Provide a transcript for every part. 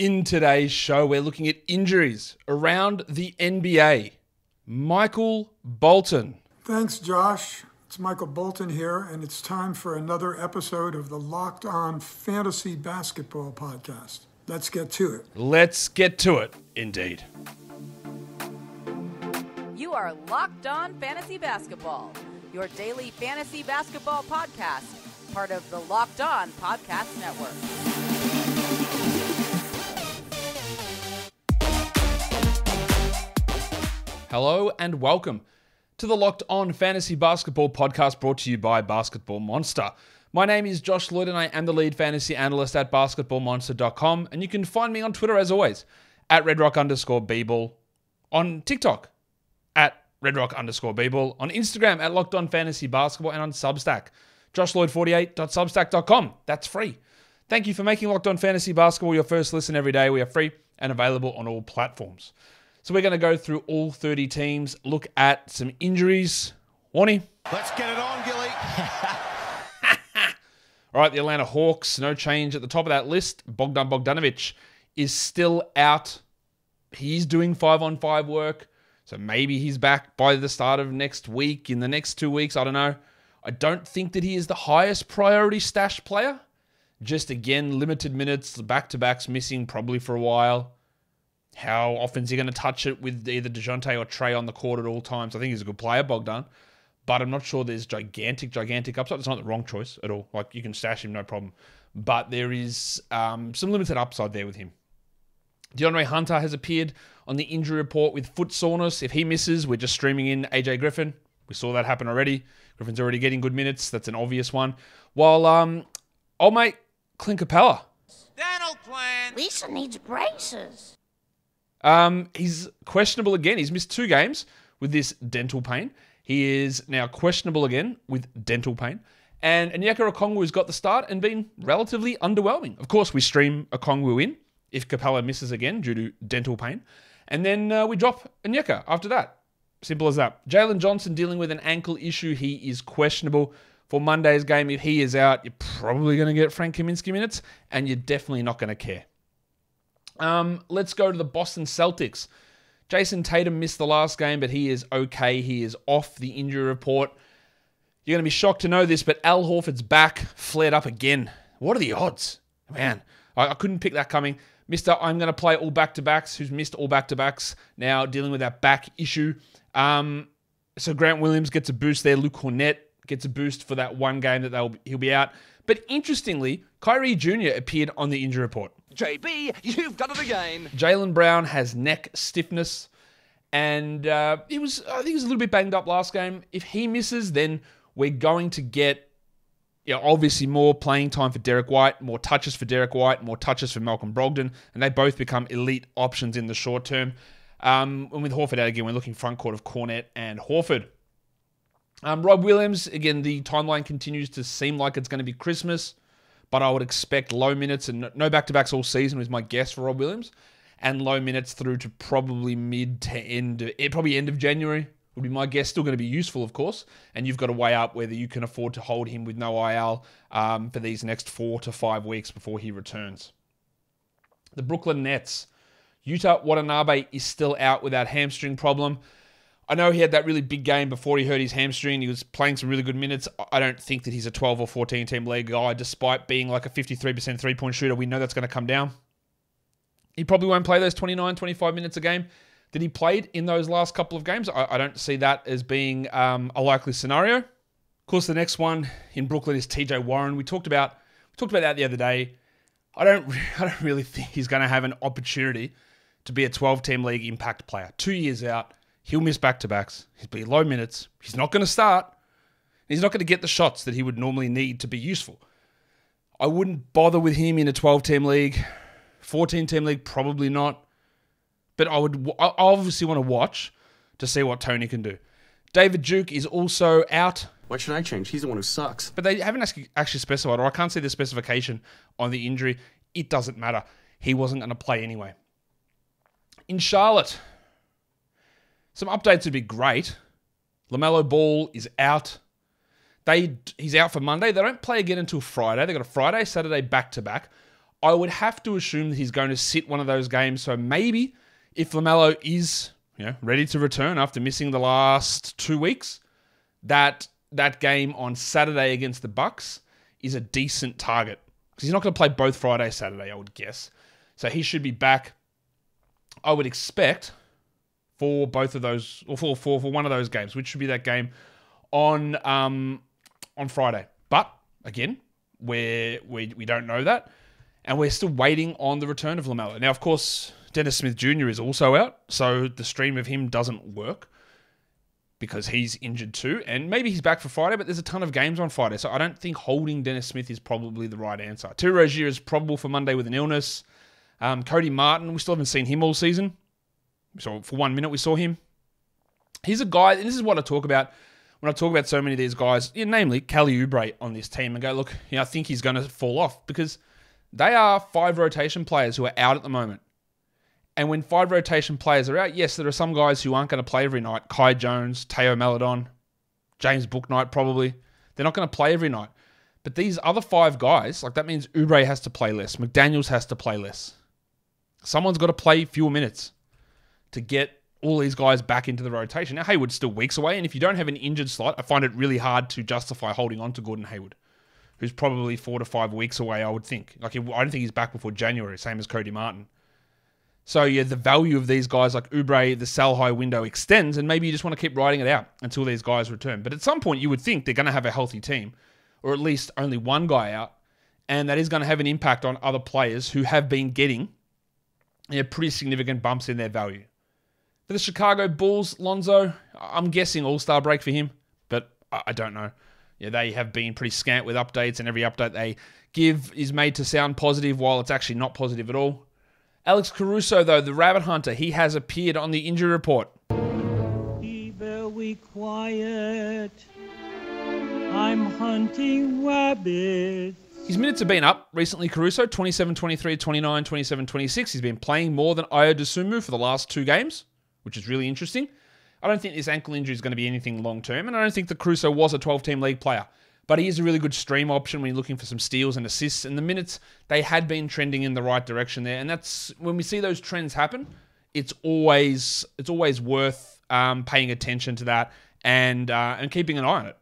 In today's show, we're looking at injuries around the NBA. Michael Bolton. Thanks, Josh. It's Michael Bolton here, and it's time for another episode of the Locked On Fantasy Basketball Podcast. Let's get to it. Let's get to it, indeed. You are Locked On Fantasy Basketball, your daily fantasy basketball podcast, part of the Locked On Podcast Network. Hello and welcome to the Locked On Fantasy Basketball Podcast brought to you by Basketball Monster. My name is Josh Lloyd and I am the lead fantasy analyst at basketballmonster.com, and you can find me on Twitter as always at redrock_bball, on TikTok at redrock_bball, on Instagram at Locked On Fantasy Basketball, and on Substack, joshloyd48.substack.com. That's free. Thank you for making Locked On Fantasy Basketball your first listen every day. We are free and available on all platforms. So we're going to go through all 30 teams, look at some injuries. Warnie. Let's get it on, Gilly. All right, the Atlanta Hawks, no change at the top of that list. Bogdan Bogdanovic is still out. He's doing 5-on-5 work, so maybe he's back by the start of next week, in the next 2 weeks, I don't know. I don't think that he is the highest priority stash player. Just, again, limited minutes, back-to-backs missing probably for a while. How often is he going to touch it with either DeJounte or Trey on the court at all times? I think he's a good player, Bogdan, but I'm not sure there's gigantic upside. It's not the wrong choice at all. Like, you can stash him, no problem. But there is some limited upside there with him. DeAndre Hunter has appeared on the injury report with foot soreness. If he misses, we're just streaming in AJ Griffin. We saw that happen already. Griffin's already getting good minutes. That's an obvious one. While old mate Clint Capella. Dental plan. Lisa needs braces. He's questionable again. He's missed 2 games with this dental pain. He is now questionable again with dental pain. And Onyeka Okongwu's got the start and been relatively underwhelming. Of course, we stream Okongwu in if Capella misses again due to dental pain. And then we drop Onyeka after that. Simple as that. Jalen Johnson dealing with an ankle issue. He is questionable for Monday's game. If he is out, you're probably going to get Frank Kaminsky minutes, and you're definitely not going to care. Let's go to the Boston Celtics. Jason Tatum missed the last game, but he is okay. He is off the injury report. You're going to be shocked to know this, but Al Horford's back, flared up again. What are the odds? Man, I couldn't pick that coming. Mr. I'm going to play all back-to-backs, who's missed all back-to-backs, now dealing with that back issue. So Grant Williams gets a boost there. Luke Cornett gets a boost for that one game that he'll be out. But interestingly, Kyrie Jr. appeared on the injury report. JB, you've done it again. Jaylen Brown has neck stiffness, and I think he was a little bit banged up last game. If he misses, then we're going to get, obviously more playing time for Derek White, more touches for Derek White, more touches for Malcolm Brogdon, and they both become elite options in the short term. And with Horford out again, we're looking front court of Cornett and Horford. Rob Williams, again, the timeline continues to seem like it's going to be Christmas, but I would expect low minutes and no back-to-backs all season was my guess for Rob Williams, and low minutes through to probably end of January would be my guess. Still going to be useful, of course, and you've got to weigh up whether you can afford to hold him with no IL for these next 4 to 5 weeks before he returns. The Brooklyn Nets. Yuta Watanabe is still out with that hamstring problem. I know he had that really big game before he hurt his hamstring. He was playing some really good minutes. I don't think that he's a 12 or 14 team league guy, despite being like a 53% three-point shooter. We know that's going to come down. He probably won't play those 29, 25 minutes a game that he played in those last couple of games. I don't see that as being a likely scenario. Of course, the next one in Brooklyn is TJ Warren. We talked about that the other day. I don't really think he's going to have an opportunity to be a 12-team league impact player. 2 years out. He'll miss back-to-backs. He'll be low minutes. He's not going to start. He's not going to get the shots that he would normally need to be useful. I wouldn't bother with him in a 12-team league. 14-team league, probably not. But I obviously want to watch to see what Tony can do. David Duke is also out. Why should I change? He's the one who sucks. But they haven't actually specified, or I can't see the specification on the injury. It doesn't matter. He wasn't going to play anyway. In Charlotte, some updates would be great. LaMelo Ball is out. He's out for Monday. They don't play again until Friday. They've got a Friday, Saturday back-to-back. I would have to assume that he's going to sit one of those games. So maybe if LaMelo is ready to return after missing the last 2 weeks, that game on Saturday against the Bucks is a decent target. Because he's not going to play both Friday, Saturday, I would guess. So he should be back, I would expect, for both of those, or for one of those games, which should be that game on Friday. But again, we don't know that, and we're still waiting on the return of LaMelo. Now, of course, Dennis Smith Jr. is also out, so the stream of him doesn't work because he's injured too, and maybe he's back for Friday, but there's a ton of games on Friday, so I don't think holding Dennis Smith is probably the right answer. Terry Rozier is probable for Monday with an illness. Cody Martin, we still haven't seen him all season. So for 1 minute, we saw him. He's a guy, and this is what I talk about when I talk about so many of these guys, namely Kelly Oubre on this team, and go, look, I think he's going to fall off because they are 5 rotation players who are out at the moment. And when 5 rotation players are out, yes, there are some guys who aren't going to play every night. Kai Jones, Teo Maledon, James Bouknight probably. They're not going to play every night. But these other 5 guys, that means Oubre has to play less. McDaniels has to play less. Someone's got to play fewer minutes to get all these guys back into the rotation. Now, Hayward's still weeks away, and if you don't have an injured slot, I find it really hard to justify holding on to Gordon Hayward, who's probably 4 to 5 weeks away, I would think. I don't think he's back before January, same as Cody Martin. So, the value of these guys like Oubre, the sell high window extends, and maybe you just want to keep riding it out until these guys return. But at some point, you would think they're going to have a healthy team, or at least only one guy out, and that is going to have an impact on other players who have been getting pretty significant bumps in their value. For the Chicago Bulls, Lonzo, I'm guessing all-star break for him, but I don't know. They have been pretty scant with updates, and every update they give is made to sound positive while it's actually not positive at all. Alex Caruso, though, the rabbit hunter, he has appeared on the injury report. Be very quiet. I'm hunting rabbits. His minutes have been up recently, Caruso, 27, 23, 29, 27, 26. He's been playing more than Ayo Dosunmu for the last 2 games, which is really interesting. I don't think this ankle injury is going to be anything long-term, and I don't think that Caruso was a 12-team league player. But he is a really good stream option when you're looking for some steals and assists, and the minutes, they had been trending in the right direction there, and that's, when we see those trends happen, it's always worth paying attention to that and keeping an eye on it.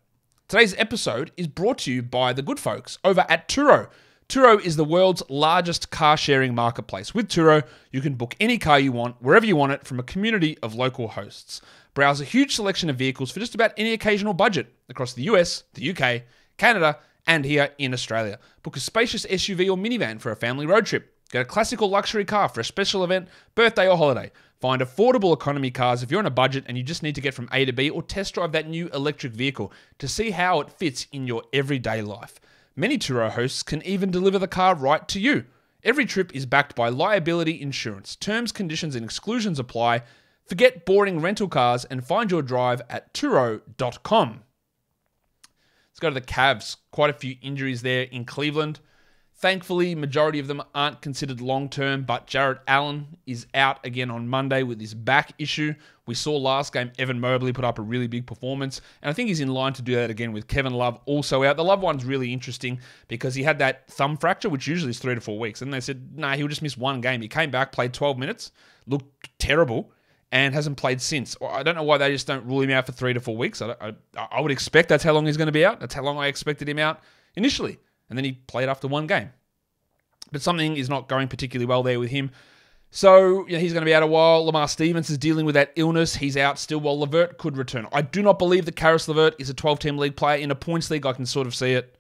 Today's episode is brought to you by the good folks over at Turo. Turo is the world's largest car-sharing marketplace. With Turo, you can book any car you want, wherever you want it, from a community of local hosts. Browse a huge selection of vehicles for just about any occasional budget across the US, the UK, Canada, and here in Australia. Book a spacious SUV or minivan for a family road trip. Get a classical luxury car for a special event, birthday, or holiday. Find affordable economy cars if you're on a budget and you just need to get from A to B, or test drive that new electric vehicle to see how it fits in your everyday life. Many Turo hosts can even deliver the car right to you. Every trip is backed by liability insurance. Terms, conditions, and exclusions apply. Forget boring rental cars and find your drive at Turo.com. Let's go to the Cavs. Quite a few injuries there in Cleveland. Thankfully, majority of them aren't considered long-term, but Jarrett Allen is out again on Monday with his back issue. We saw last game Evan Mobley put up a really big performance, and I think he's in line to do that again with Kevin Love also out. The Love one's really interesting because he had that thumb fracture, which usually is 3 to 4 weeks, and they said, nah, he'll just miss one game. He came back, played 12 minutes, looked terrible, and hasn't played since. I don't know why they just don't rule him out for 3 to 4 weeks. I would expect that's how long he's going to be out. That's how long I expected him out initially. And then he played after one game. But something is not going particularly well there with him. So he's going to be out a while. Lamar Stevens is dealing with that illness. He's out still while LeVert could return. I do not believe that Karis LeVert is a 12-team league player. In a points league, I can sort of see it.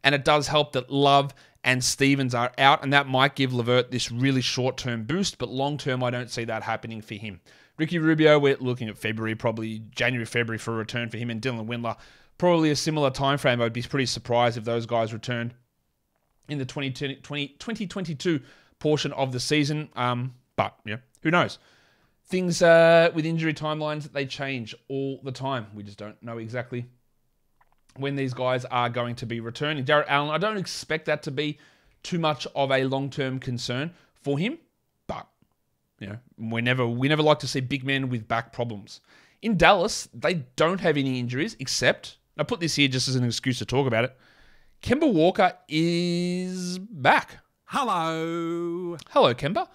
And it does help that Love and Stevens are out, and that might give LeVert this really short-term boost, but long-term, I don't see that happening for him. Ricky Rubio, we're looking at February, probably January, February for a return for him, and Dylan Windler, probably a similar time frame. I'd be pretty surprised if those guys returned in the 2022 portion of the season. But who knows? Things with injury timelines, they change all the time. We just don't know exactly when these guys are going to be returning. Jarrett Allen, I don't expect that to be too much of a long-term concern for him, but we never like to see big men with back problems. In Dallas, they don't have any injuries except, I put this here just as an excuse to talk about it, Kemba Walker is back. Hello. Hello, Kemba.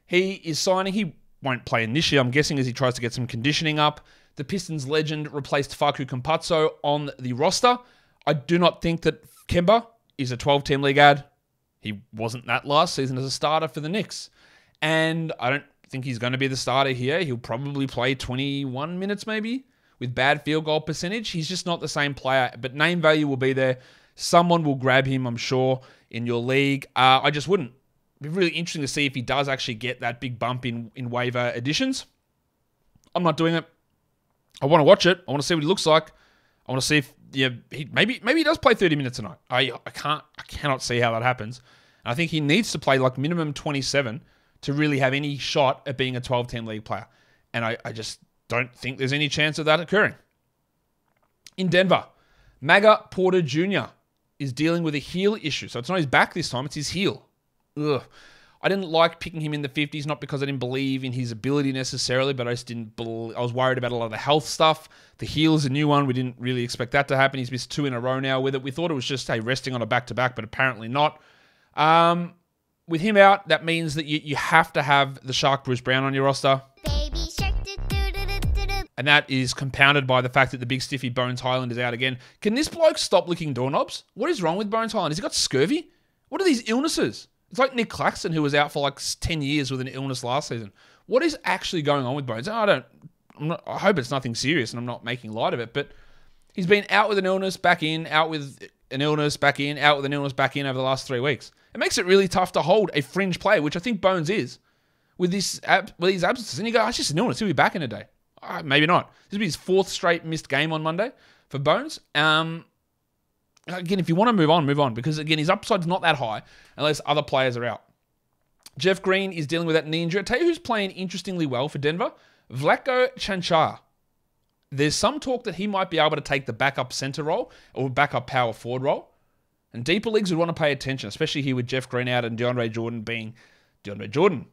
He is signing. He won't play in this year, I'm guessing, as he tries to get some conditioning up. The Pistons legend replaced Facu Campazzo on the roster. I do not think that Kemba is a 12-team league ad. He wasn't that last season as a starter for the Knicks. And I don't think he's going to be the starter here. He'll probably play 21 minutes maybe with bad field goal percentage. He's just not the same player, but name value will be there. Someone will grab him, I'm sure, in your league. I just wouldn't. It'd be really interesting to see if he does actually get that big bump in waiver additions. I'm not doing it. I want to watch it. I want to see what he looks like. I want to see if maybe he does play 30 minutes tonight. I cannot see how that happens. And I think he needs to play like minimum 27 to really have any shot at being a 12-team league player. And I just don't think there's any chance of that occurring. In Denver, Maga Porter Jr. is dealing with a heel issue. So it's not his back this time, it's his heel. Ugh. I didn't like picking him in the 50s, not because I didn't believe in his ability necessarily, but I just didn't believe. I was worried about a lot of the health stuff. The heel is a new one. We didn't really expect that to happen. He's missed 2 in a row now with it. We thought it was just, resting on a back-to-back, but apparently not. With him out, that means that you have to have the Shark Bruce Brown on your roster. Baby Shark, and that is compounded by the fact that the big stiffy Bones Highland is out again. Can this bloke stop licking doorknobs? What is wrong with Bones Highland? Has he got scurvy? What are these illnesses? It's like Nick Claxton, who was out for like 10 years with an illness last season. What is actually going on with Bones? I hope it's nothing serious and I'm not making light of it, but he's been out with an illness, back in, out with an illness, back in, out with an illness, back in over the last 3 weeks. It makes it really tough to hold a fringe player, which I think Bones is, with these absences. And you go, it's just an illness. He'll be back in a day. Maybe not. This will be his 4th straight missed game on Monday for Bones. Again, if you want to move on, because again, his upside's not that high unless other players are out. Jeff Green is dealing with that knee injury. I'll tell you who's playing interestingly well for Denver. Vlatko Cancar. There's some talk that he might be able to take the backup center role or backup power forward role. And deeper leagues would want to pay attention, especially here with Jeff Green out and DeAndre Jordan being DeAndre Jordan.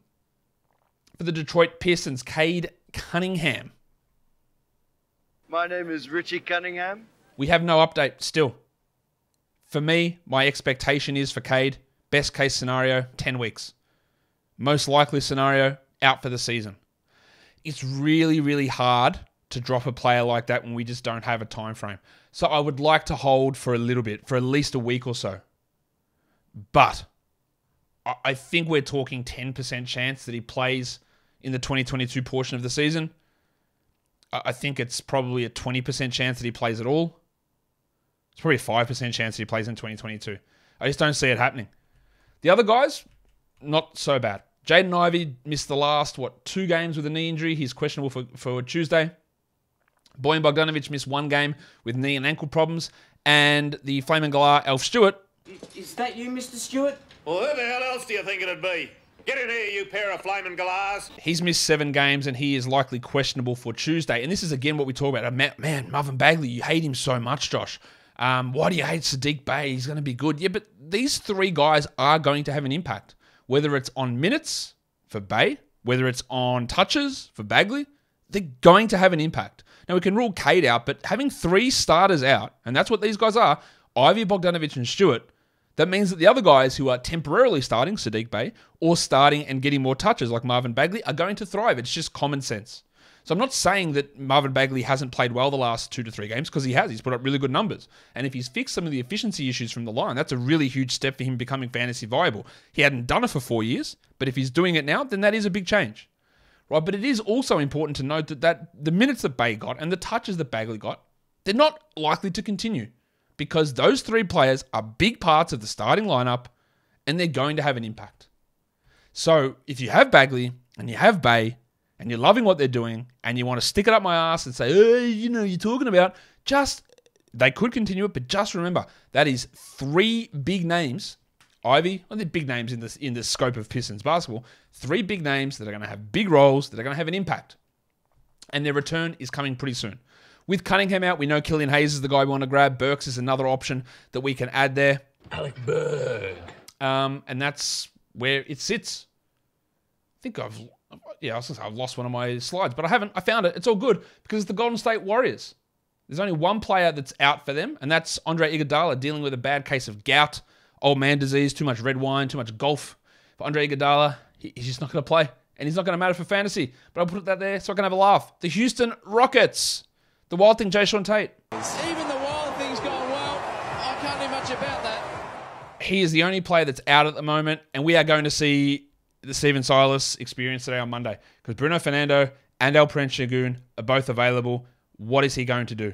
For the Detroit Pistons, Cade Cunningham. My name is Richie Cunningham. We have no update still. For me, my expectation is for Cade, best case scenario, 10 weeks. Most likely scenario, out for the season. It's really, really hard to drop a player like that when we just don't have a time frame. So I would like to hold for a little bit, for at least a week or so. But I think we're talking 10% chance that he plays in the 2022 portion of the season. I think it's probably a 20% chance that he plays at all. It's probably a 5% chance that he plays in 2022. I just don't see it happening. The other guys, not so bad. Jaden Ivey missed the last, 2 games with a knee injury. He's questionable for Tuesday. Bojan Bogdanovic missed 1 game with knee and ankle problems. And the Flaming Galar, Alf Stewart. Is that you, Mr. Stewart? Well, who the hell else do you think it'd be? Get in here, you pair of flaming galahs. He's missed 7 games and he is likely questionable for Tuesday. And this is again what we talk about. Man, Marvin Bagley, you hate him so much, Josh. Why do you hate Sadiq Bey? He's going to be good. Yeah, but these 3 guys are going to have an impact. Whether it's on minutes for Bey, whether it's on touches for Bagley, they're going to have an impact. Now, we can rule Cade out, but having 3 starters out, and that's what these guys are, Ivey, Bogdanovic, and Stewart, that means that the other guys who are temporarily starting, Sadiq Bey, or starting and getting more touches like Marvin Bagley, are going to thrive. It's just common sense. So I'm not saying that Marvin Bagley hasn't played well the last 2 to 3 games, because he has. He's put up really good numbers. And if he's fixed some of the efficiency issues from the line, that's a really huge step for him becoming fantasy viable. He hadn't done it for 4 years, but if he's doing it now, then that is a big change. Right? But it is also important to note that the minutes that Bey got and the touches that Bagley got, they're not likely to continue, because those 3 players are big parts of the starting lineup and they're going to have an impact. So if you have Bagley and you have Bey and you're loving what they're doing and you want to stick it up my ass and say, hey, you're talking about, they could continue it, but just remember, that is 3 big names. Ivy, they're big names in the scope of Pistons basketball. 3 big names that are going to have big roles, that are going to have an impact. And their return is coming pretty soon. With Cunningham out, we know Killian Hayes is the guy we want to grab. Burks is another option that we can add there. Alec Berg. And that's where it sits. I think I've lost one of my slides, but I haven't. I found it. It's all good because it's the Golden State Warriors. There's only one player that's out for them, and that's Andre Iguodala dealing with a bad case of gout. old man disease, too much red wine, too much golf for Andre Iguodala. He's just not going to play. And he's not going to matter for fantasy. But I'll put that there so I can have a laugh. The Houston Rockets. The wild thing, Jayshawn Tate. Even the wild thing's going well. I can't do much about that. He is the only player that's out at the moment. And we are going to see the Steven Silas experience today on Monday. Because Bruno Fernando and Alperen Şengün are both available. What is he going to do?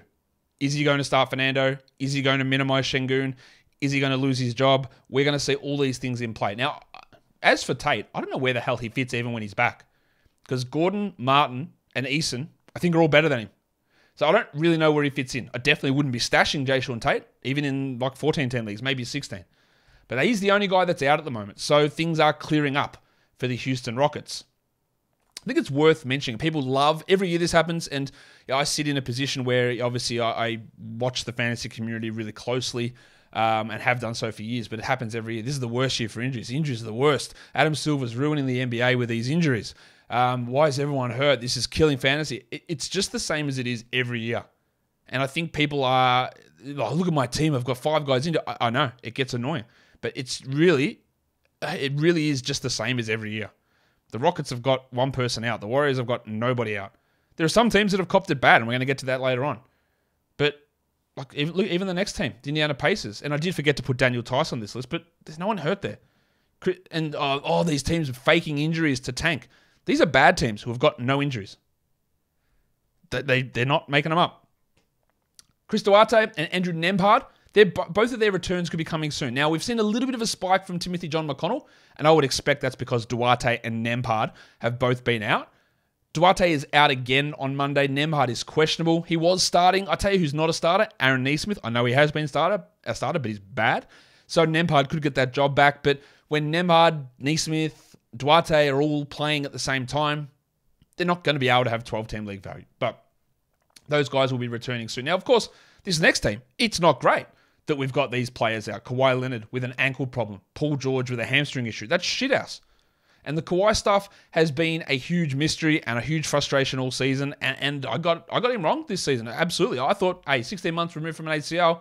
Is he going to start Fernando? Is he going to minimize Şengün? Is he going to lose his job? We're going to see all these things in play. Now, as for Tate, I don't know where the hell he fits even when he's back. Because Gordon, Martin, and Eason, I think are all better than him. So I don't really know where he fits in. I definitely wouldn't be stashing Jayshawn Tate, even in like 14-10 leagues, maybe 16. But he's the only guy that's out at the moment. So things are clearing up for the Houston Rockets. I think it's worth mentioning. People love, every year this happens, and I sit in a position where obviously I watch the fantasy community really closely. And have done so for years, but it happens every year. This is the worst year for injuries. Injuries are the worst. Adam Silver's ruining the NBA with these injuries. Why is everyone hurt? This is killing fantasy. It's just the same as it is every year. And I think people are, look at my team. I've got 5 guys injured. I know, it gets annoying. But it really is just the same as every year. The Rockets have got 1 person out. The Warriors have got nobody out. There are some teams that have copped it bad, and we're going to get to that later on. But like even the next team, the Indiana Pacers, and I did forget to put Daniel Tice on this list, but there's no one hurt there. And these teams are faking injuries to tank. These are bad teams who have got no injuries. They're not making them up. Chris Duarte and Andrew Nembhard, both of their returns could be coming soon. Now, we've seen a little bit of a spike from Timothy John McConnell, and I would expect that's because Duarte and Nembhard have both been out. Duarte is out again on Monday. Nembhard is questionable. He was starting. I tell you who's not a starter, Aaron Nesmith. I know he has been a starter, but he's bad. So Nembhard could get that job back. But when Nembhard, Nesmith, Duarte are all playing at the same time, they're not going to be able to have 12-team league value. But those guys will be returning soon. Now, of course, this next team, it's not great that we've got these players out. Kawhi Leonard with an ankle problem. Paul George with a hamstring issue. That's shithouse. And the Kawhi stuff has been a huge mystery and a huge frustration all season. And I got him wrong this season. Absolutely. I thought, 16 months removed from an ACL,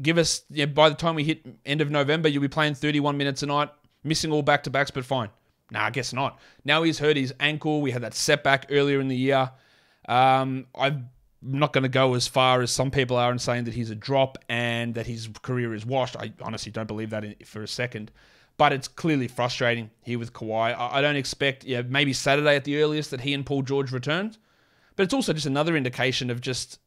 give us, by the time we hit end of November, you'll be playing 31 minutes a night, missing all back-to-backs, but fine. Nah, I guess not. Now he's hurt his ankle. We had that setback earlier in the year. I'm not going to go as far as some people are in saying that he's a drop and that his career is washed. I honestly don't believe that for a second. But it's clearly frustrating here with Kawhi. I don't expect, maybe Saturday at the earliest that he and Paul George returned. But it's also just another indication of just,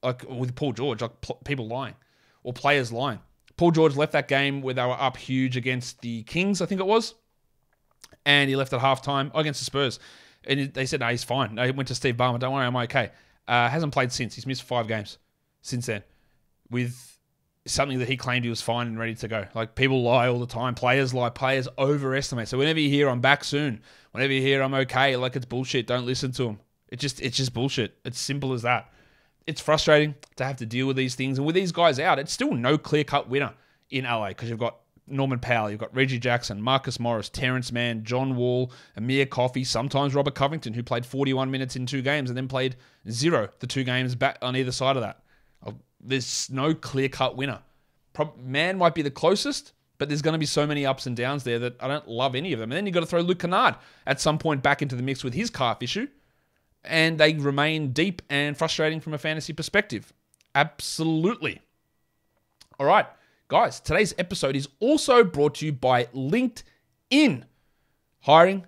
like with Paul George, like people lying or players lying. Paul George left that game where they were up huge against the Kings, I think it was. And he left at halftime against the Spurs. And they said, no, he's fine. They went to Steve Ballmer, don't worry, I'm okay. Hasn't played since. He's missed 5 games since then with something that he claimed he was fine and ready to go. Like, people lie all the time. Players lie. Players overestimate. So whenever you hear I'm back soon, whenever you hear I'm okay, like, it's bullshit. Don't listen to them. It's just bullshit. It's simple as that. It's frustrating to have to deal with these things. And with these guys out, it's still no clear-cut winner in LA because you've got Norman Powell, you've got Reggie Jackson, Marcus Morris, Terrence Mann, John Wall, Amir Coffey, sometimes Robert Covington, who played 41 minutes in 2 games and then played 0 the 2 games back on either side of that. There's no clear-cut winner. Man might be the closest, but there's going to be so many ups and downs there that I don't love any of them. And then you've got to throw Luke Kennard at some point back into the mix with his calf issue, and they remain deep and frustrating from a fantasy perspective. Absolutely. All right, guys, today's episode is also brought to you by LinkedIn. Hiring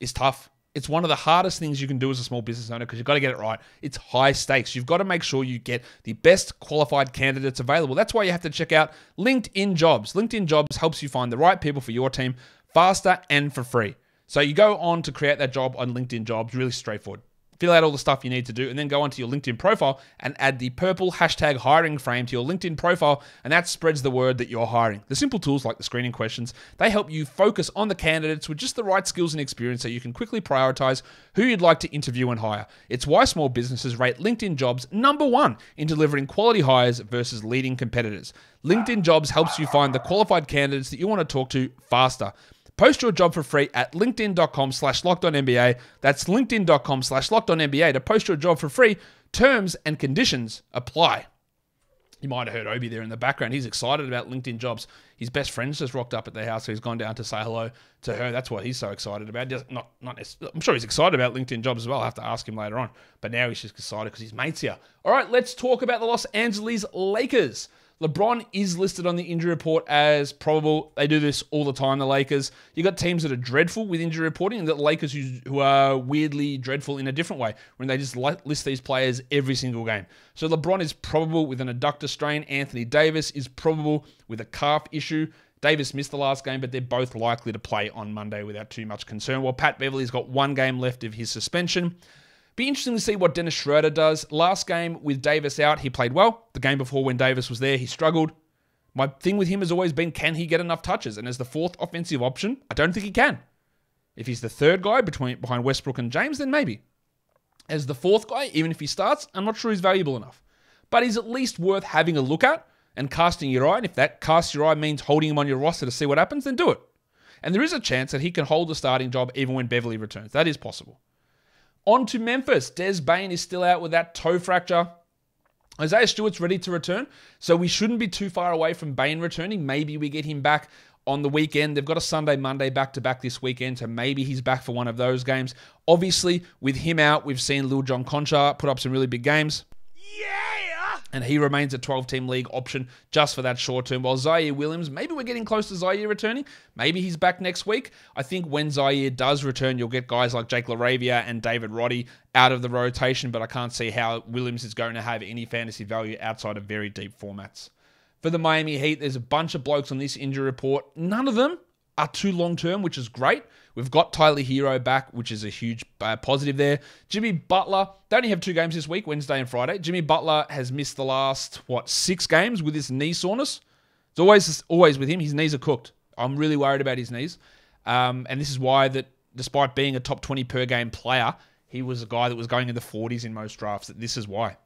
is tough. It's one of the hardest things you can do as a small business owner because you've got to get it right. It's high stakes. You've got to make sure you get the best qualified candidates available. That's why you have to check out LinkedIn Jobs. LinkedIn Jobs helps you find the right people for your team faster and for free. So you go on to create that job on LinkedIn Jobs, really straightforward. Fill out all the stuff you need to do and then go onto your LinkedIn profile and add the purple hashtag hiring frame to your LinkedIn profile, and that spreads the word that you're hiring. The simple tools like the screening questions, they help you focus on the candidates with just the right skills and experience so you can quickly prioritize who you'd like to interview and hire. It's why small businesses rate LinkedIn Jobs #1 in delivering quality hires versus leading competitors. LinkedIn Jobs helps you find the qualified candidates that you want to talk to faster. Post your job for free at linkedin.com/lockedonnba. That's linkedin.com/lockedonnba to post your job for free. Terms and conditions apply. You might have heard Obi there in the background. He's excited about LinkedIn jobs. His best friend's just rocked up at their house, so he's gone down to say hello to her. That's what he's so excited about. I'm sure he's excited about LinkedIn jobs as well. I'll have to ask him later on. But now he's just excited because his mate's here. All right, let's talk about the Los Angeles Lakers. LeBron is listed on the injury report as probable. They do this all the time, the Lakers. You got teams that are dreadful with injury reporting, and the Lakers who are weirdly dreadful in a different way, when they just list these players every single game. So LeBron is probable with an adductor strain. Anthony Davis is probable with a calf issue. Davis missed the last game, but they're both likely to play on Monday without too much concern. While Pat Beverly's got 1 game left of his suspension. Be interesting to see what Dennis Schroeder does. Last game with Davis out, he played well. The game before when Davis was there, he struggled. My thing with him has always been, can he get enough touches? And as the 4th offensive option, I don't think he can. If he's the 3rd guy behind Westbrook and James, then maybe. As the 4th guy, even if he starts, I'm not sure he's valuable enough. But he's at least worth having a look at and casting your eye. And if that cast your eye means holding him on your roster to see what happens, then do it. And there is a chance that he can hold the starting job even when Beverly returns. That is possible. On to Memphis. Des Bane is still out with that toe fracture. Isaiah Stewart's ready to return, so we shouldn't be too far away from Bane returning. Maybe we get him back on the weekend. They've got a Sunday, Monday back-to-back this weekend, so maybe he's back for one of those games. Obviously, with him out, we've seen Lil John Conchar put up some really big games. And he remains a 12-team league option just for that short term. While Zaire Williams, maybe we're getting close to Zaire returning. Maybe he's back next week. I think when Zaire does return, you'll get guys like Jake LaRavia and David Roddy out of the rotation, but I can't see how Williams is going to have any fantasy value outside of very deep formats. For the Miami Heat, there's a bunch of blokes on this injury report. None of them are too long-term, which is great. We've got Tyler Hero back, which is a huge positive there. Jimmy Butler, they only have 2 games this week, Wednesday and Friday. Jimmy Butler has missed the last, 6 games with his knee soreness. It's always with him. His knees are cooked. I'm really worried about his knees. And this is why that, despite being a top 20 per game player, he was a guy that was going in the 40s in most drafts. This is why.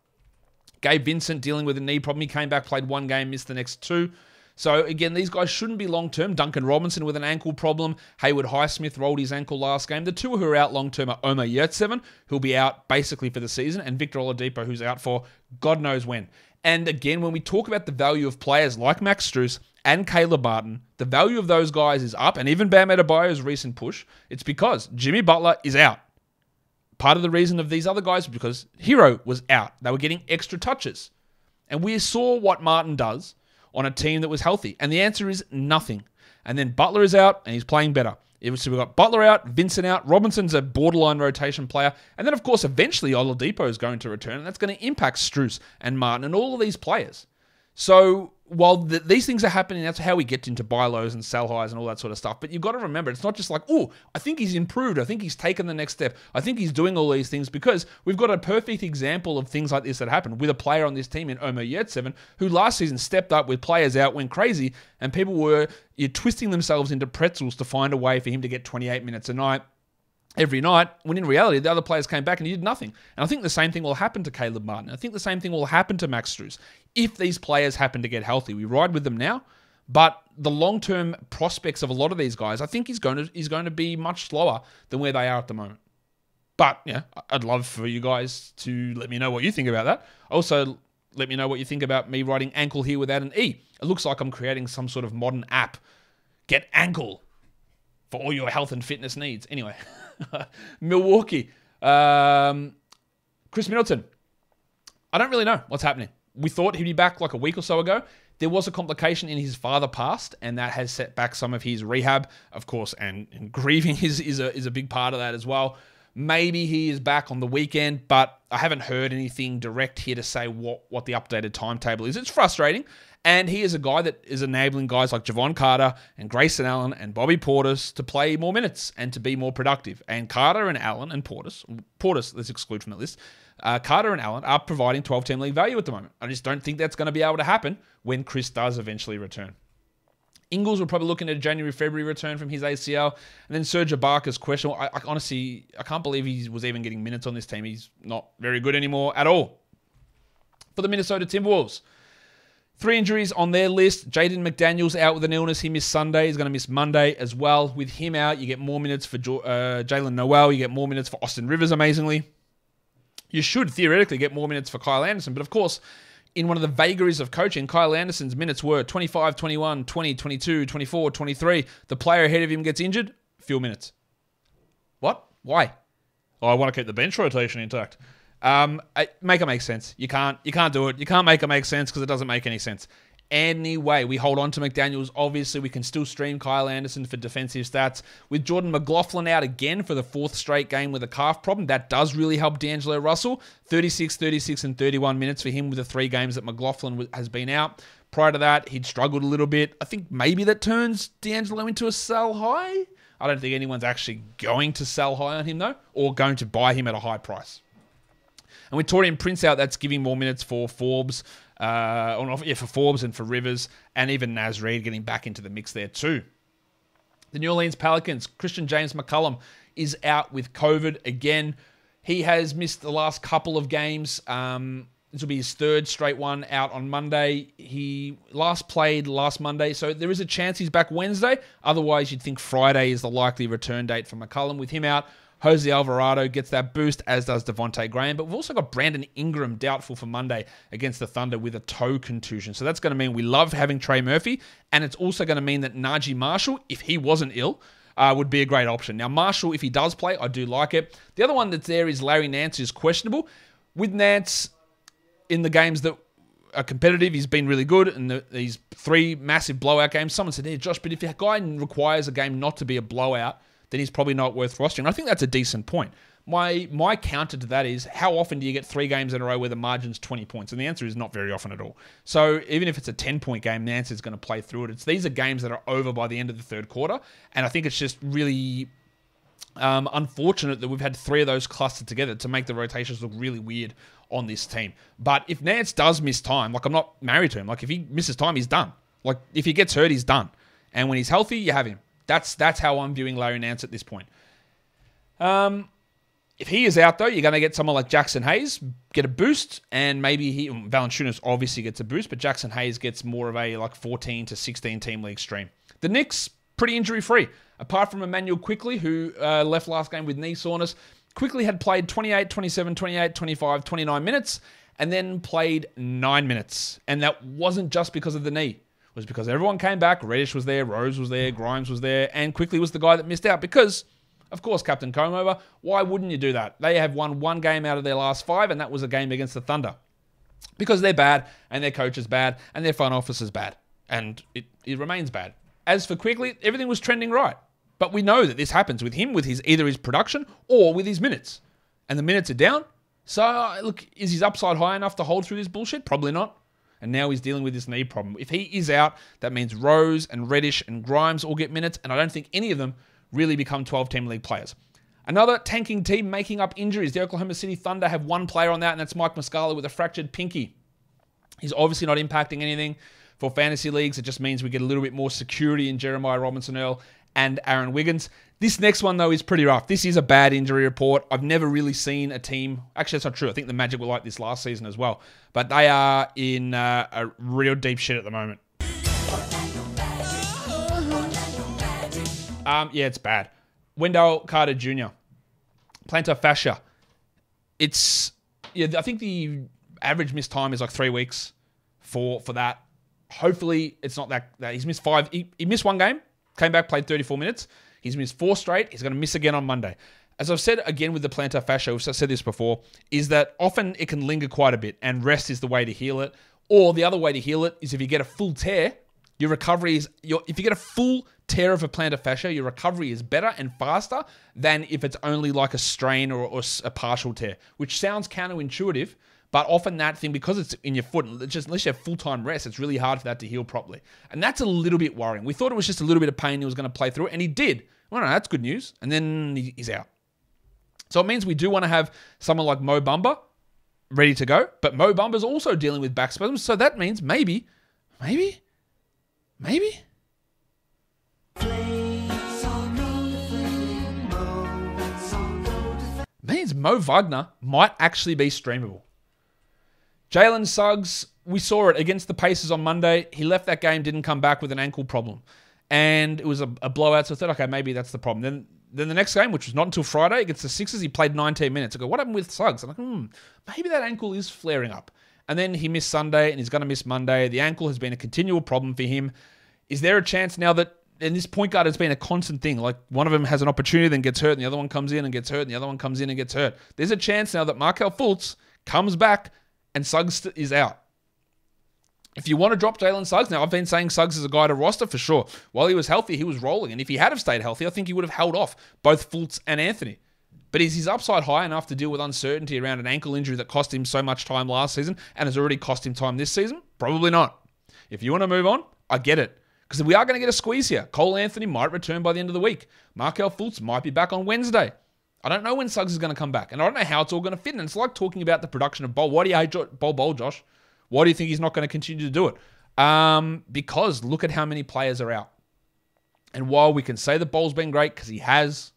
Gabe Vincent dealing with a knee problem. He came back, played 1 game, missed the next 2. So, again, these guys shouldn't be long-term. Duncan Robinson with an ankle problem. Haywood Highsmith rolled his ankle last game. The 2 who are out long-term are Omer Yurtseven, who'll be out basically for the season, and Victor Oladipo, who's out for God knows when. And, again, when we talk about the value of players like Max Strus and Caleb Martin, the value of those guys is up, and even Bam Adebayo's recent push, it's because Jimmy Butler is out. Part of the reason of these other guys is because Hero was out. They were getting extra touches. And we saw what Martin does on a team that was healthy? And the answer is nothing. And then Butler is out, and he's playing better. So we've got Butler out, Vincent out, Robinson's a borderline rotation player, and then, of course, eventually Oladipo is going to return, and that's going to impact Strus and Martin and all of these players. So while these things are happening, that's how we get into buy lows and sell highs and all that sort of stuff. But you've got to remember, it's not just like, oh, I think he's improved. I think he's taken the next step. I think he's doing all these things, because we've got a perfect example of things like this that happen with a player on this team in Omer Yurtseven, who last season stepped up with players out, went crazy, and people were twisting themselves into pretzels to find a way for him to get 28 minutes a night. Every night, when in reality, the other players came back and he did nothing. And I think the same thing will happen to Caleb Martin. I think the same thing will happen to Max Strus. If these players happen to get healthy, we ride with them now. But the long-term prospects of a lot of these guys, I think he's going to be much slower than where they are at the moment. But yeah, I'd love for you guys to let me know what you think about that. Also, let me know what you think about me writing ankle here without an E. It looks like I'm creating some sort of modern app. Get ankle for all your health and fitness needs. Anyway. Milwaukee. Chris Middleton. I don't really know what's happening. We thought he'd be back like a week or so ago. There was a complication in his father passed, and that has set back some of his rehab, of course, and grieving is a big part of that as well. Maybe he is back on the weekend, but I haven't heard anything direct here to say what the updated timetable is. It's frustrating. And he is a guy that is enabling guys like Javon Carter and Grayson Allen and Bobby Portis to play more minutes and to be more productive. And Carter and Allen and Portis, let's exclude from the list, Carter and Allen are providing 12-team league value at the moment. I just don't think that's going to be able to happen when Chris does eventually return. Ingles will probably looking at a January, February return from his ACL. And then Serge Ibaka's questionable. I honestly, I can't believe he was even getting minutes on this team. He's not very good anymore at all. For the Minnesota Timberwolves, 3 injuries on their list. Jaden McDaniels out with an illness. He missed Sunday. He's going to miss Monday as well. With him out, you get more minutes for Jalen Noel. You get more minutes for Austin Rivers, amazingly. You should theoretically get more minutes for Kyle Anderson. But of course, in one of the vagaries of coaching, Kyle Anderson's minutes were 25, 21, 20, 22, 24, 23. The player ahead of him gets injured, few minutes. What? Why? Oh, I want to keep the bench rotation intact. Make it make sense. You can't do it. You can't make it make sense because it doesn't make any sense. Anyway, we hold on to McDaniels. Obviously, we can still stream Kyle Anderson for defensive stats. With Jordan McLaughlin out again for the 4th straight game with a calf problem, that does really help D'Angelo Russell. 36, 36, and 31 minutes for him with the 3 games that McLaughlin has been out. Prior to that, he'd struggled a little bit. I think maybe that turns D'Angelo into a sell high. I don't think anyone's actually going to sell high on him, though, or going to buy him at a high price. And with Taurean Prince out, that's giving more minutes for Forbes, for Forbes and for Rivers, and even Naz Reid getting back into the mix there too. The New Orleans Pelicans, Christian James McCollum is out with COVID again. He has missed the last couple of games. This will be his 3rd straight one out on Monday. He last played last Monday, so there is a chance he's back Wednesday. Otherwise, you'd think Friday is the likely return date for McCollum. With him out, Jose Alvarado gets that boost, as does Devontae Graham. But we've also got Brandon Ingram doubtful for Monday against the Thunder with a toe contusion. So that's going to mean we love having Trey Murphy. And it's also going to mean that Najee Marshall, if he wasn't ill, would be a great option. Now, Marshall, if he does play, I do like it. The other one that's there is Larry Nance, who's questionable. With Nance, in the games that are competitive, he's been really good. And these 3 massive blowout games, someone said, Josh, but if a guy requires a game not to be a blowout, then he's probably not worth rostering. I think that's a decent point. My counter to that is, how often do you get 3 games in a row where the margin's 20 points? And the answer is not very often at all. So even if it's a 10-point game, the answer is going to play through it. These are games that are over by the end of the 3rd quarter. And I think it's just really unfortunate that we've had 3 of those clustered together to make the rotations look really weird on this team. But if Nance does miss time, I'm not married to him. If he misses time, he's done. If he gets hurt, he's done. And when he's healthy, you have him. That's how I'm viewing Larry Nance at this point. If he is out, though, you're going to get someone like Jackson Hayes get a boost, and maybe Valanciunas obviously gets a boost, but Jackson Hayes gets more of a 14 to 16 team league stream. The Knicks, pretty injury-free. Apart from Emmanuel Quickley, who left last game with knee soreness, Quickley had played 28, 27, 28, 25, 29 minutes, and then played 9 minutes. And that wasn't just because of the knee. Was because everyone came back. Reddish was there, Rose was there, Grimes was there, and Quickley was the guy that missed out because, of course, Captain Comb-Over, why wouldn't you do that? They have won 1 game out of their last 5, and that was a game against the Thunder. Because they're bad, and their coach is bad, and their front office is bad. And it remains bad. As for Quickley, everything was trending right. But we know that this happens with him, with either his production or with his minutes. And the minutes are down. So, look, is his upside high enough to hold through this bullshit? Probably not. And now he's dealing with this knee problem. If he is out, that means Rose and Reddish and Grimes all get minutes, and I don't think any of them really become 12-team league players. Another tanking team making up injuries. The Oklahoma City Thunder have 1 player on that, and that's Mike Muscala with a fractured pinky. He's obviously not impacting anything for fantasy leagues. It just means we get a little bit more security in Jeremiah Robinson-Earl and Aaron Wiggins. This next one, though, is pretty rough. This is a bad injury report. I've never really seen a team... Actually, that's not true. I think the Magic were like this last season as well. But they are in a real deep shit at the moment. Yeah, it's bad. Wendell Carter Jr. Plantar fascia. I think the average missed time is 3 weeks for that. Hopefully, it's not that he's missed 5. He missed 1 game, came back, played 34 minutes. He's missed 4 straight. He's going to miss again on Monday. As I've said again with the plantar fascia, I've said this before, is that often it can linger quite a bit, and rest is the way to heal it. Or the other way to heal it is if you get a full tear, your recovery is... If you get a full tear of a plantar fascia, your recovery is better and faster than if it's only like a strain or a partial tear, which sounds counterintuitive, but often that thing, because it's in your foot, unless you have full-time rest, it's really hard for that to heal properly. And that's a little bit worrying. We thought it was just a little bit of pain he was going to play through it, and he did. Well, no, that's good news. And then he's out. So it means we do want to have someone like Mo Bamba ready to go, but Mo Bamba's also dealing with back spasms, so that means maybe... means Mo Wagner might actually be streamable. Jalen Suggs, we saw it against the Pacers on Monday. He left that game, didn't come back with an ankle problem. And it was a blowout, so I thought, okay, maybe that's the problem. Then the next game, which was not until Friday, against the Sixers, he played 19 minutes. I go, what happened with Suggs? I'm like, maybe that ankle is flaring up. And then he missed Sunday, and he's going to miss Monday. The ankle has been a continual problem for him. Is there a chance now that, and this point guard has been a constant thing, like one of them has an opportunity, then gets hurt, and the other one comes in and gets hurt, and the other one comes in and gets hurt. There's a chance now that Markelle Fultz comes back and Suggs is out. If you want to drop Jalen Suggs, now I've been saying Suggs is a guy to roster for sure. While he was healthy, he was rolling. And if he had have stayed healthy, I think he would have held off both Fultz and Anthony. But is his upside high enough to deal with uncertainty around an ankle injury that cost him so much time last season and has already cost him time this season? Probably not. If you want to move on, I get it. Because we are going to get a squeeze here. Cole Anthony might return by the end of the week. Markelle Fultz might be back on Wednesday. I don't know when Suggs is going to come back. And I don't know how it's all going to fit. And it's like talking about the production of Bol. Why do you hate Bol, Josh? Why do you think he's not going to continue to do it? Because look at how many players are out. And while we can say that Bol's been great, because he has,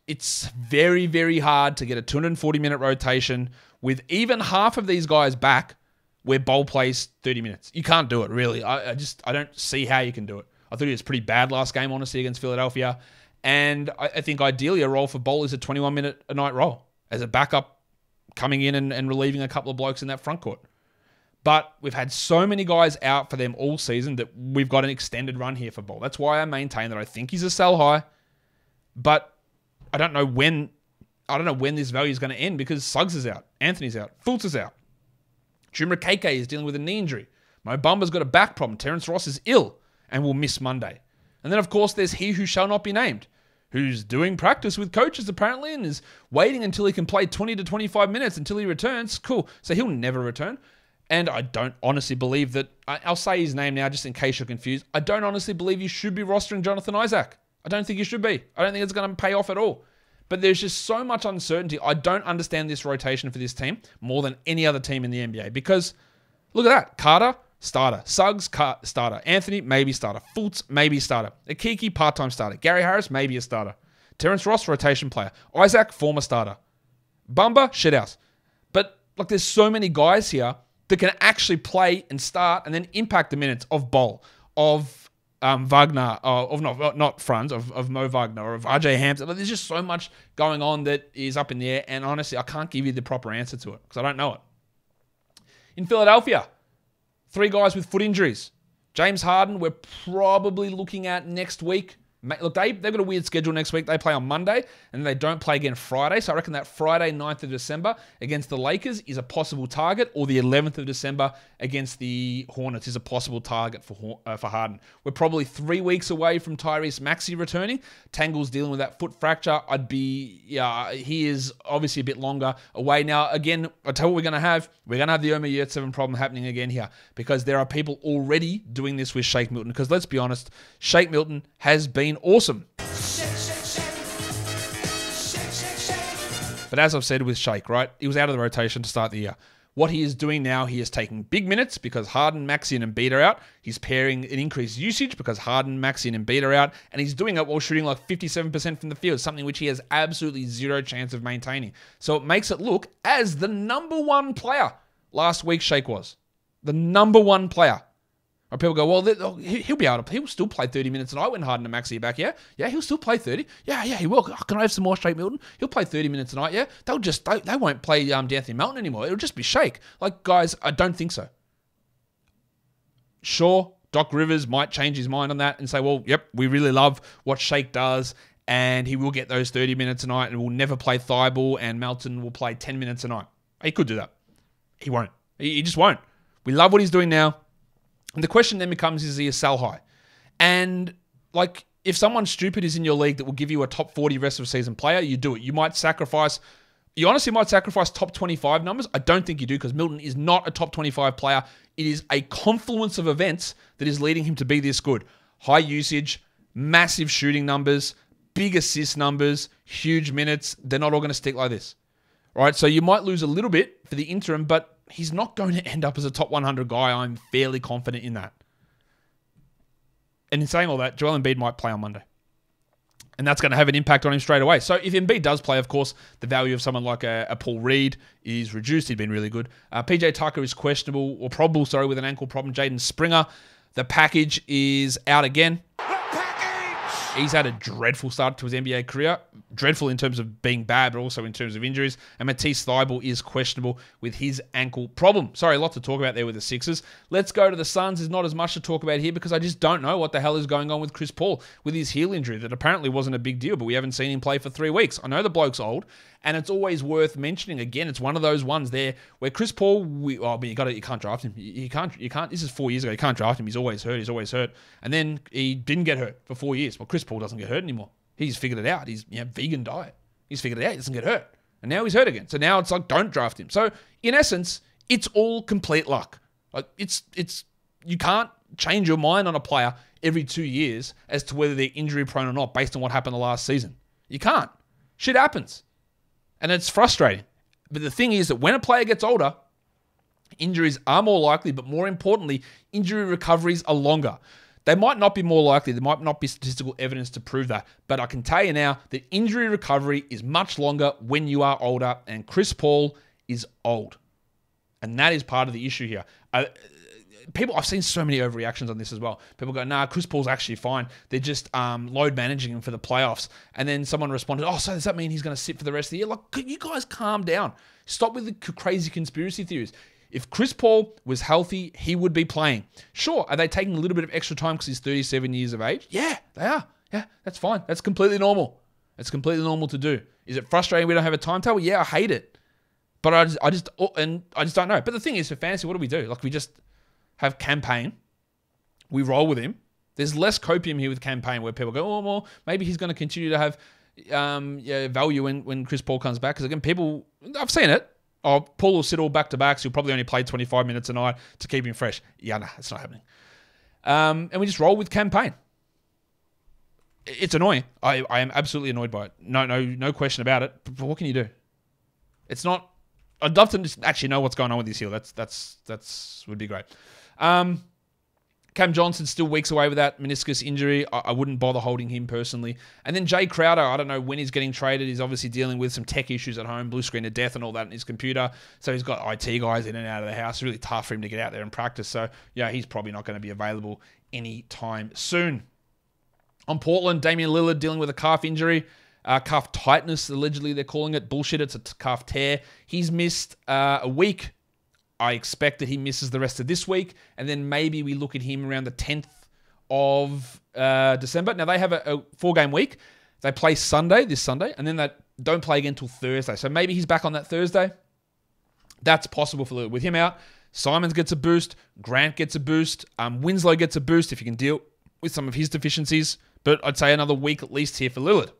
it's very, very hard to get a 240-minute rotation with even half of these guys back where Bol plays 30 minutes. You can't do it, really. I don't see how you can do it. I thought he was pretty bad last game, honestly, against Philadelphia. And I think ideally a role for Bol is a 21-minute a night role as a backup coming in and relieving a couple of blokes in that front court. But we've had so many guys out for them all season that we've got an extended run here for Bol. That's why I maintain that I think he's a sell high. But I don't know when this value is going to end because Suggs is out, Anthony's out, Fultz is out. Jim Keke is dealing with a knee injury. Mo Bamba's got a back problem. Terrence Ross is ill and will miss Monday. And then, of course, there's he who shall not be named, who's doing practice with coaches apparently and is waiting until he can play 20 to 25 minutes until he returns. Cool. So he'll never return. And I don't honestly believe that, I'll say his name now just in case you're confused. I don't honestly believe you should be rostering Jonathan Isaac. I don't think you should be. I don't think it's going to pay off at all. But there's just so much uncertainty. I don't understand this rotation for this team more than any other team in the NBA. Because, look at that. Carter, starter. Suggs, starter. Anthony, maybe starter. Fultz, maybe starter. Akiki, part-time starter. Gary Harris, maybe a starter. Terrence Ross, rotation player. Isaac, former starter. Bamba, shithouse. But, like, there's so many guys here that can actually play and start and then impact the minutes of Bol, of Wagner, of not Franz, of Mo Wagner, or of RJ Hampton. There's just so much going on that is up in the air, and honestly, I can't give you the proper answer to it because I don't know it. In Philadelphia, 3 guys with foot injuries. James Harden, we're probably looking at next week. Look, they've got a weird schedule next week. They play on Monday, and they don't play again Friday. So I reckon that Friday, 9th of December, against the Lakers is a possible target, or the 11th of December against the Hornets is a possible target for Harden. We're probably 3 weeks away from Tyrese Maxey returning. Tangle's dealing with that foot fracture. He is obviously a bit longer away. Now, again, I'll tell you what we're going to have. We're going to have the Omer Yurtseven problem happening again here, because there are people already doing this with Shake Milton. Because let's be honest, Shake Milton has been awesome. But as I've said with Shake, right, he was out of the rotation to start the year. What he is doing now, he is taking big minutes because Harden, Maxey, and Embiid are out. He's pairing an increased usage because Harden, Maxey, and Embiid are out. And he's doing it while shooting like 57% from the field, something which he has absolutely zero chance of maintaining. So it makes it look as the number 1 player last week Shake was. The number 1 player. Or people go, well, he'll still play 30 minutes tonight when Harden and Maxey are back, yeah? Yeah, he'll still play 30. Yeah, he will. Oh, can I have some more Shake Milton? He'll play 30 minutes tonight, yeah? They won't play D'Anthony Melton anymore. It'll just be Shake. Like, guys, I don't think so. Sure, Doc Rivers might change his mind on that and say, well, yep, we really love what Shake does, and he will get those 30 minutes tonight, and we'll never play Thibault, and Melton will play 10 minutes tonight. He could do that. He won't. He just won't. We love what he's doing now. And the question then becomes, is he a sell high? And, like, if someone stupid is in your league that will give you a top 40 rest of season player, you do it. You honestly might sacrifice top 25 numbers. I don't think you do, because Milton is not a top 25 player. It is a confluence of events that is leading him to be this good. High usage, massive shooting numbers, big assist numbers, huge minutes. They're not all going to stick like this. All right, so you might lose a little bit for the interim, but he's not going to end up as a top 100 guy. I'm fairly confident in that. And in saying all that, Joel Embiid might play on Monday. And that's going to have an impact on him straight away. So if Embiid does play, of course, the value of someone like a Paul Reed is reduced. He'd been really good. PJ Tucker is questionable, or probable, with an ankle problem. Jaden Springer, the package is out again. He's had a dreadful start to his NBA career. dreadful in terms of being bad, but also in terms of injuries. And Matisse Thybulle is questionable with his ankle problem. Sorry, a lot to talk about there with the Sixers. Let's go to the Suns. There's not as much to talk about here because I just don't know what the hell is going on with Chris Paul with his heel injury that apparently wasn't a big deal, but we haven't seen him play for 3 weeks. I know the bloke's old, and it's always worth mentioning. Again, it's one of those ones there where Chris Paul, but you can't draft him. You can't. This is 4 years ago. You can't draft him. He's always hurt. And then he didn't get hurt for 4 years. Well, Chris Paul doesn't get hurt anymore. He's figured it out. He's vegan diet. He's figured it out. He doesn't get hurt. And now he's hurt again. So now it's like, don't draft him. So in essence, it's all complete luck. Like you can't change your mind on a player every 2 years as to whether they're injury prone or not based on what happened the last season. You can't. Shit happens. And it's frustrating. But the thing is that when a player gets older, injuries are more likely, but more importantly, injury recoveries are longer. They might not be more likely. There might not be statistical evidence to prove that. But I can tell you now that injury recovery is much longer when you are older, and Chris Paul is old. And that is part of the issue here. I've seen so many overreactions on this as well. People go, nah, Chris Paul's actually fine. They're just load managing him for the playoffs. And then someone responded, oh, so does that mean he's going to sit for the rest of the year? Like, you guys calm down. Stop with the crazy conspiracy theories. If Chris Paul was healthy, he would be playing. Sure, are they taking a little bit of extra time because he's 37 years of age? Yeah, they are. Yeah, that's fine. That's completely normal. It's completely normal to do. Is it frustrating we don't have a timetable? Yeah, I hate it. But I just don't know. But the thing is, for fantasy, what do? Like, we just have campaign. We roll with him. There's less copium here with campaign where people go, oh, well, maybe he's going to continue to have value when Chris Paul comes back. Because again, I've seen it. Oh, Paul will sit all back-to-backs. He'll probably only play 25 minutes a night to keep him fresh. Yeah, nah, it's not happening. And we just roll with campaign. It's annoying. I am absolutely annoyed by it. No question about it. But what can you do? It's not... I'd love to just actually know what's going on with his heel. That's would be great. Cam Johnson's still weeks away with that meniscus injury. I wouldn't bother holding him personally. And then Jay Crowder, I don't know when he's getting traded. He's obviously dealing with some tech issues at home, blue screen of death and all that in his computer. So he's got IT guys in and out of the house. It's really tough for him to get out there and practice. So, yeah, he's probably not going to be available anytime soon. On Portland, Damian Lillard dealing with a calf injury. Calf tightness, allegedly they're calling it. Bullshit, it's a calf tear. He's missed a week. I expect that he misses the rest of this week, and then maybe we look at him around the 10th of December. Now, they have a 4-game week. They play this Sunday, and then they don't play again until Thursday. So maybe he's back on that Thursday. That's possible for Lillard. With him out, Simons gets a boost. Grant gets a boost. Winslow gets a boost if you can deal with some of his deficiencies. But I'd say another week at least here for Lillard.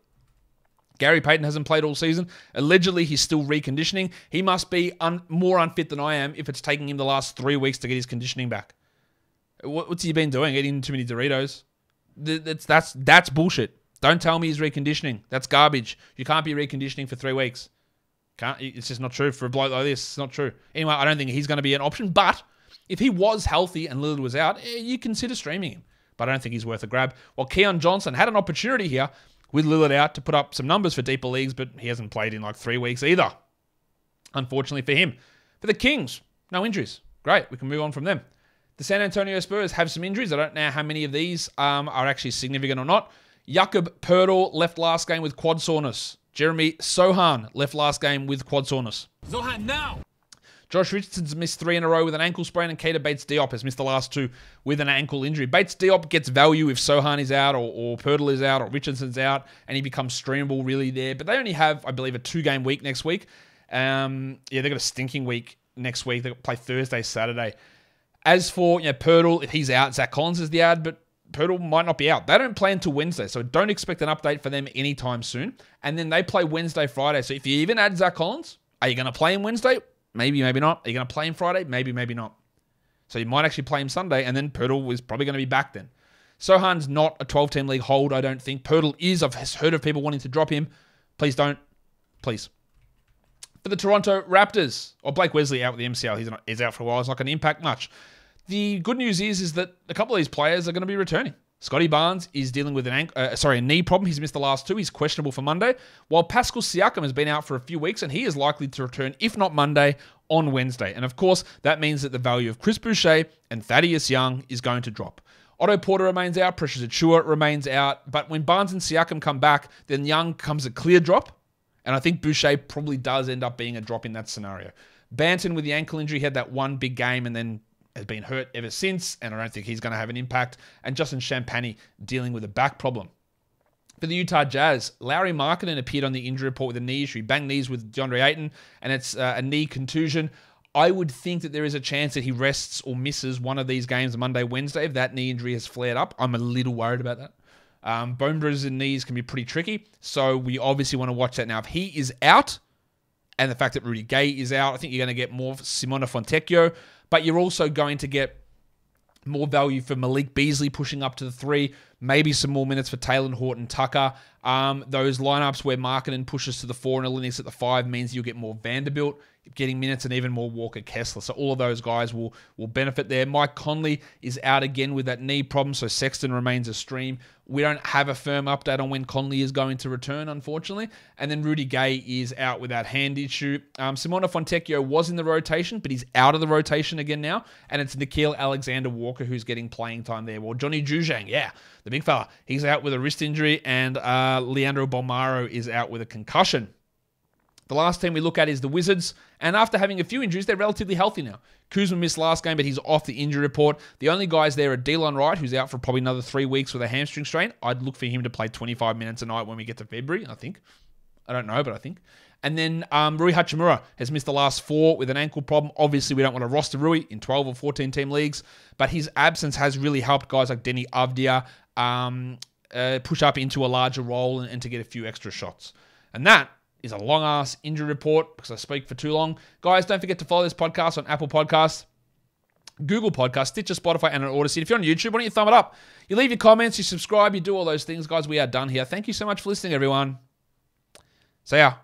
Gary Payton hasn't played all season. Allegedly, he's still reconditioning. He must be more unfit than I am if it's taking him the last 3 weeks to get his conditioning back. What's he been doing? Eating too many Doritos? That's bullshit. Don't tell me he's reconditioning. That's garbage. You can't be reconditioning for 3 weeks. It's just not true. For a bloke like this, it's not true. Anyway, I don't think he's going to be an option. But if he was healthy and Lillard was out, you consider streaming him. But I don't think he's worth a grab. Well, Keon Johnson had an opportunity here with Lillard out to put up some numbers for deeper leagues, but he hasn't played in like 3 weeks either. Unfortunately for him. For the Kings, no injuries. Great, we can move on from them. The San Antonio Spurs have some injuries. I don't know how many of these are actually significant or not. Jakob Poeltl left last game with quad soreness. Jeremy Sohan left last game with quad soreness. Sohan now! Josh Richardson's missed 3 in a row with an ankle sprain, and Keita Bates-Diop has missed the last 2 with an ankle injury. Bates-Diop gets value if Sohan is out or Poeltl is out or Richardson's out, and he becomes streamable really there. But they only have, I believe, a 2-game week next week. They've got a stinking week next week. They play Thursday, Saturday. As for Poeltl, if he's out, Zach Collins is the ad, but Poeltl might not be out. They don't play until Wednesday, so don't expect an update for them anytime soon. And then they play Wednesday, Friday. So if you even add Zach Collins, are you going to play him Wednesday? Maybe, maybe not. Are you going to play him Friday? Maybe, maybe not. So you might actually play him Sunday, and then Poeltl is probably going to be back then. Sohan's not a 12-team league hold, I don't think. Poeltl is. I've heard of people wanting to drop him. Please don't. Please. For the Toronto Raptors, or Blake Wesley out with the MCL. He's out for a while. It's not going to impact much. The good news is that a couple of these players are going to be returning. Scotty Barnes is dealing with a knee problem. He's missed the last 2. He's questionable for Monday. While Pascal Siakam has been out for a few weeks, and he is likely to return, if not Monday, on Wednesday. And of course, that means that the value of Chris Boucher and Thaddeus Young is going to drop. Otto Porter remains out. Precious Achiuwa remains out. But when Barnes and Siakam come back, then Young comes a clear drop. And I think Boucher probably does end up being a drop in that scenario. Banton with the ankle injury had that one big game and then has been hurt ever since. And I don't think he's going to have an impact. And Justin Champagny dealing with a back problem. For the Utah Jazz, Lauri Markkanen appeared on the injury report with a knee issue. He banged knees with DeAndre Ayton, and it's a knee contusion. I would think that there is a chance that he rests or misses one of these games Monday, Wednesday, if that knee injury has flared up. I'm a little worried about that. Bone bruises in knees can be pretty tricky, so we obviously want to watch that. Now, if he is out, and the fact that Rudy Gay is out, I think you're going to get more Simona Fontecchio, but you're also going to get more value for Malik Beasley pushing up to the 3, maybe some more minutes for Taylor Horton Tucker. Those lineups where Markkanen pushes to the 4 and Linux at the 5 means you'll get more Vanderbilt getting minutes and even more Walker Kessler. So all of those guys will benefit there. Mike Conley is out again with that knee problem, so Sexton remains a stream. We don't have a firm update on when Conley is going to return, unfortunately. And then Rudy Gay is out with that hand issue. Simona Fontecchio was in the rotation, but he's out of the rotation again now. And it's Nickeil Alexander-Walker who's getting playing time there. Well, Johnny Juzang, yeah, the big fella. He's out with a wrist injury, and Leandro Bolmaro is out with a concussion. The last team we look at is the Wizards, and after having a few injuries, they're relatively healthy now. Kuzma missed last game, but he's off the injury report. The only guys there are Delon Wright, who's out for probably another 3 weeks with a hamstring strain. I'd look for him to play 25 minutes a night when we get to February, I think. I don't know, but I think. And then Rui Hachimura has missed the last 4 with an ankle problem. Obviously, we don't want to roster Rui in 12 or 14-team leagues, but his absence has really helped guys like Denny Avdia push up into a larger role and to get a few extra shots. And that is a long-ass injury report because I speak for too long. Guys, don't forget to follow this podcast on Apple Podcasts, Google Podcasts, Stitcher, Spotify, and on Odyssey. If you're on YouTube, why don't you thumb it up? You leave your comments, you subscribe, you do all those things. Guys, we are done here. Thank you so much for listening, everyone. See ya.